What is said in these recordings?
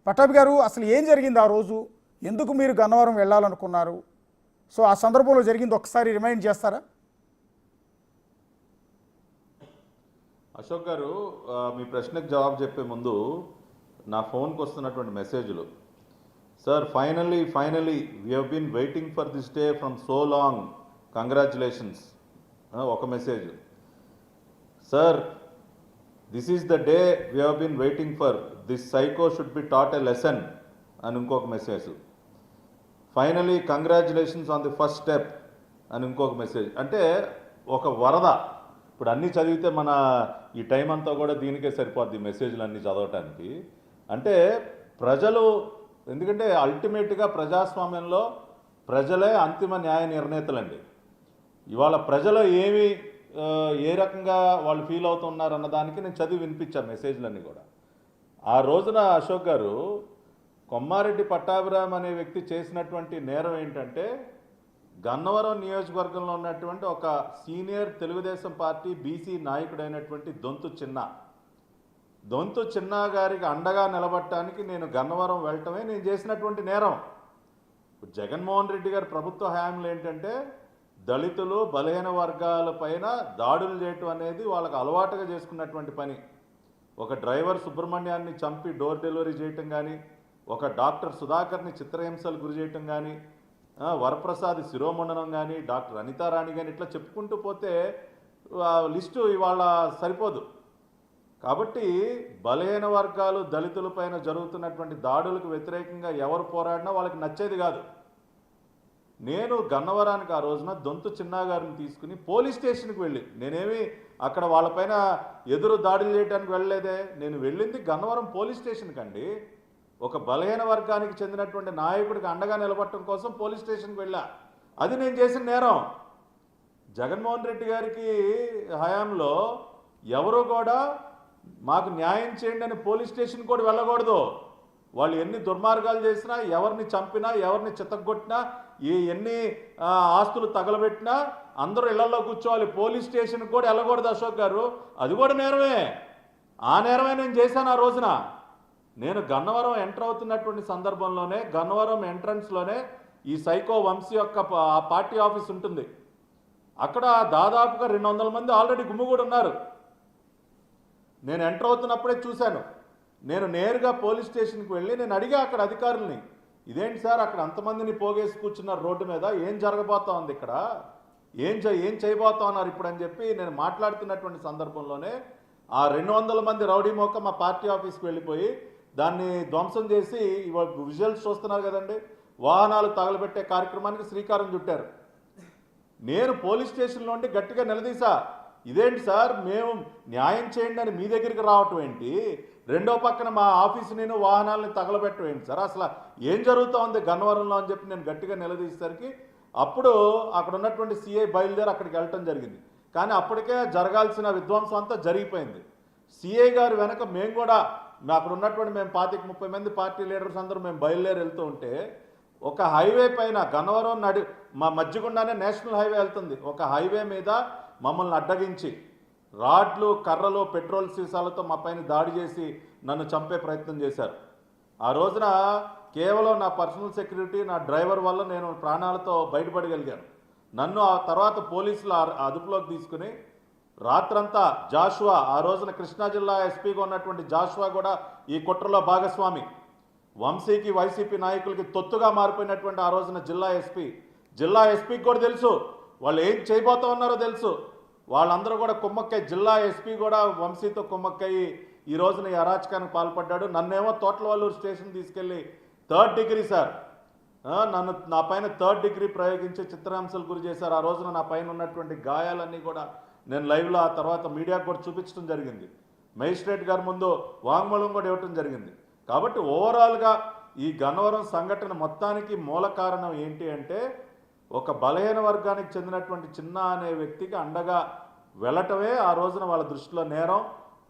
పట్టాభి గారు, అసలు ఏం జరిగింది ఆ రోజు? ఎందుకు మీరు గన్నవరం వెళ్ళాలనుకున్నారు? సో ఆ సందర్భంలో జరిగింది ఒకసారి రిమైండ్ చేస్తారా? అశోక్ గారు, మీ ప్రశ్నకు జవాబు చెప్పే ముందు నా ఫోన్కి వస్తున్నటువంటి మెసేజ్లు, sir finally we have been waiting for this day from so long, congratulations ఒక మెసేజ్. Sir, this is the day we have been waiting for, this psycho should be taught a lesson అని ఇంకొక మెసేజ్. Finally congratulations on the first step అని ఇంకొక message. అంటే ఒక వరద. ఇప్పుడు అన్నీ చదివితే మన ఈ టైం అంతా కూడా దీనికే సరిపోద్ది, మెసేజ్లు అన్నీ చదవటానికి. అంటే ప్రజలు, ఎందుకంటే అల్టిమేట్గా ప్రజాస్వామ్యంలో ప్రజలే అంతిమ న్యాయ నిర్ణేతలండి. ఇవాళ ప్రజలు ఏ రకంగా వాళ్ళు ఫీల్ అవుతున్నారు అన్నదానికి నేను చదివి వినిపించాను మెసేజ్లన్నీ కూడా. ఆ రోజున అశోక్ గారు, కొమ్మారెడ్డి పట్టాభిరామ్ అనే వ్యక్తి చేసినటువంటి నేరం ఏంటంటే, గన్నవరం నియోజకవర్గంలో ఉన్నటువంటి ఒక సీనియర్ తెలుగుదేశం పార్టీ బీసీ నాయకుడైనటువంటి దొంతు చిన్న గారికి అండగా నిలబడటానికి నేను గన్నవరం వెళ్ళటమే నేను చేసినటువంటి నేరం. జగన్మోహన్ రెడ్డి గారి ప్రభుత్వ హయాంలో ఏంటంటే, దళితులు బలహీన వర్గాలపైన దాడులు చేయటం అనేది వాళ్ళకు అలవాటుగా చేసుకున్నటువంటి పని. ఒక డ్రైవర్ సుబ్రహ్మణ్యాన్ని చంపి డోర్ డెలివరీ చేయటం కానీ, ఒక డాక్టర్ సుధాకర్ని చిత్రహింసలు గురి చేయటం కానీ, వరప్రసాద్ శిరోమండనం కానీ, డాక్టర్ అనితారాణి కానీ, ఇట్లా చెప్పుకుంటూ పోతే లిస్టు ఇవాళ సరిపోదు. కాబట్టి బలహీన వర్గాలు దళితులపైన జరుగుతున్నటువంటి దాడులకు వ్యతిరేకంగా ఎవరు పోరాడినా వాళ్ళకి నచ్చేది కాదు. నేను గన్నవరానికి ఆ రోజున దొంతు చిన్నా గారిని తీసుకుని పోలీస్ స్టేషన్కి వెళ్ళి, నేనేమి అక్కడ వాళ్ళపైన ఎదురు దాడులు చేయడానికి వెళ్ళలేదే, నేను వెళ్ళింది గన్నవరం పోలీస్ స్టేషన్కి అండి. ఒక బలహీన వర్గానికి చెందినటువంటి నాయకుడికి అండగా నిలబడటం కోసం పోలీస్ స్టేషన్కి వెళ్ళా. అది నేను చేసిన నేరం. జగన్మోహన్ రెడ్డి గారికి హయాంలో ఎవరు కూడా మాకు న్యాయం చేయండి అని పోలీస్ స్టేషన్ కూడా వెళ్ళకూడదు. వాళ్ళు ఎన్ని దుర్మార్గాలు చేసినా, ఎవరిని చంపినా, ఎవరిని చితగ్గొట్టినా, ఎన్ని ఆస్తులు తగలబెట్టినా అందరూ ఇళ్లలో కూర్చోవాలి. పోలీస్ స్టేషన్కి కూడా వెళ్ళకూడదు అశోక్ గారు. అది కూడా నేరమే. ఆ నేరమే నేను చేశాను ఆ రోజున. నేను గన్నవరం ఎంటర్ అవుతున్నటువంటి సందర్భంలోనే, గన్నవరం ఎంట్రన్స్లోనే ఈ సైకో వంశీ యొక్క పార్టీ ఆఫీస్ ఉంటుంది. అక్కడ దాదాపుగా 200 మంది ఆల్రెడీ గుమ్మిగూడి ఉన్నారు. నేను ఎంటర్ అవుతున్నప్పుడే చూశాను. నేను నేరుగా పోలీస్ స్టేషన్కి వెళ్ళి నేను అడిగా అక్కడ అధికారుల్ని, ఇదేంటి సార్ అక్కడ అంతమందిని పోగేసి కూర్చున్నారు రోడ్డు మీద, ఏం జరగబోతా ఉంది ఇక్కడ, ఏం చేయబోతా ఉన్నారు ఇప్పుడు అని చెప్పి నేను మాట్లాడుతున్నటువంటి సందర్భంలోనే ఆ 200 మంది రౌడీ మోక మా పార్టీ ఆఫీస్కి వెళ్ళిపోయి దాన్ని ధ్వంసం చేసి, ఇవాళ విజువల్స్ చూస్తున్నారు కదండి, వాహనాలు తగలబెట్టే కార్యక్రమానికి శ్రీకారం చుట్టారు. నేను పోలీస్ స్టేషన్లో ఉండి గట్టిగా నిలదీశా, ఇదేంటి సార్ మేము న్యాయం చేయండి అని మీ దగ్గరికి రావటం ఏంటి, రెండో పక్కన మా ఆఫీసు నేను వాహనాలని తగలబెట్టడం ఏంటి సార్, అసలు ఏం జరుగుతూ ఉంది గన్నవరంలో అని చెప్పి నేను గట్టిగా నిలదీసేసరికి అప్పుడు అక్కడ ఉన్నటువంటి సిఐ బయలుదేరి అక్కడికి వెళ్ళటం జరిగింది. కానీ అప్పటికే జరగాల్సిన విధ్వంసం అంతా జరిగిపోయింది. సిఐ గారు వెనక మేము కూడా అక్కడ ఉన్నటువంటి మేము 25-30 మంది పార్టీ లీడర్స్ అందరూ మేము బయలుదేరి వెళ్తూ ఉంటే, ఒక హైవే పైన గన్నవరం మా మధ్యగుండానే నేషనల్ హైవే వెళ్తుంది, ఒక హైవే మీద మమ్మల్ని అడ్డగించి రాడ్లు, కర్రలు, పెట్రోల్ సీసాలతో మా పైన దాడి చేసి నన్ను చంపే ప్రయత్నం చేశారు. ఆ రోజున కేవలం నా పర్సనల్ సెక్యూరిటీ, నా డ్రైవర్ వల్ల నేను ప్రాణాలతో బయటపడగలిగాను. నన్ను ఆ తర్వాత పోలీసులు అదుపులోకి తీసుకుని రాత్రంతా జాషువా, ఆ రోజున కృష్ణా జిల్లా ఎస్పీగా ఉన్నటువంటి జాషువా కూడా ఈ కుట్రలో భాగస్వామి. వంశీకి, వైసీపీ నాయకులకి తొత్తుగా మారిపోయినటువంటి ఆ రోజున జిల్లా ఎస్పీకి కూడా తెలుసు వాళ్ళు ఏం చేయబోతా ఉన్నారో తెలుసు. వాళ్ళందరూ కూడా కుమ్మక్కయ్య, జిల్లా ఎస్పీ కూడా వంశీతో కుమ్మక్కయ్యి ఈ రోజున ఈ అరాచకానికి పాల్పడ్డాడు. నన్నేమో తోటలవల్లూరు స్టేషన్ తీసుకెళ్ళి 3rd డిగ్రీ సార్, నా పైన 3rd డిగ్రీ ప్రయోగించి చిత్రహింసలు గురి చేశారు. ఆ రోజున నా పైన ఉన్నటువంటి గాయాలన్నీ కూడా నేను లైవ్లో ఆ తర్వాత మీడియాకు కూడా చూపించడం జరిగింది. మేజిస్ట్రేట్ గారి ముందు వాంగ్మూలం కూడా ఇవ్వటం జరిగింది. కాబట్టి ఓవరాల్గా ఈ గన్నవరం సంఘటన మొత్తానికి మూల కారణం ఏంటి అంటే, ఒక బలహీన వర్గానికి చెందినటువంటి చిన్న అనే వ్యక్తికి అండగా వెళ్ళటమే ఆ రోజున వాళ్ళ దృష్టిలో నేరం.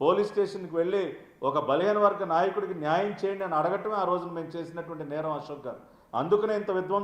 పోలీస్ స్టేషన్కి వెళ్ళి ఒక బలహీన వర్గ నాయకుడికి న్యాయం చేయండి అని అడగటమే ఆ రోజున మేము చేసినటువంటి నేరం అశోక్ గారు. అందుకనే ఇంత విధ్వంసం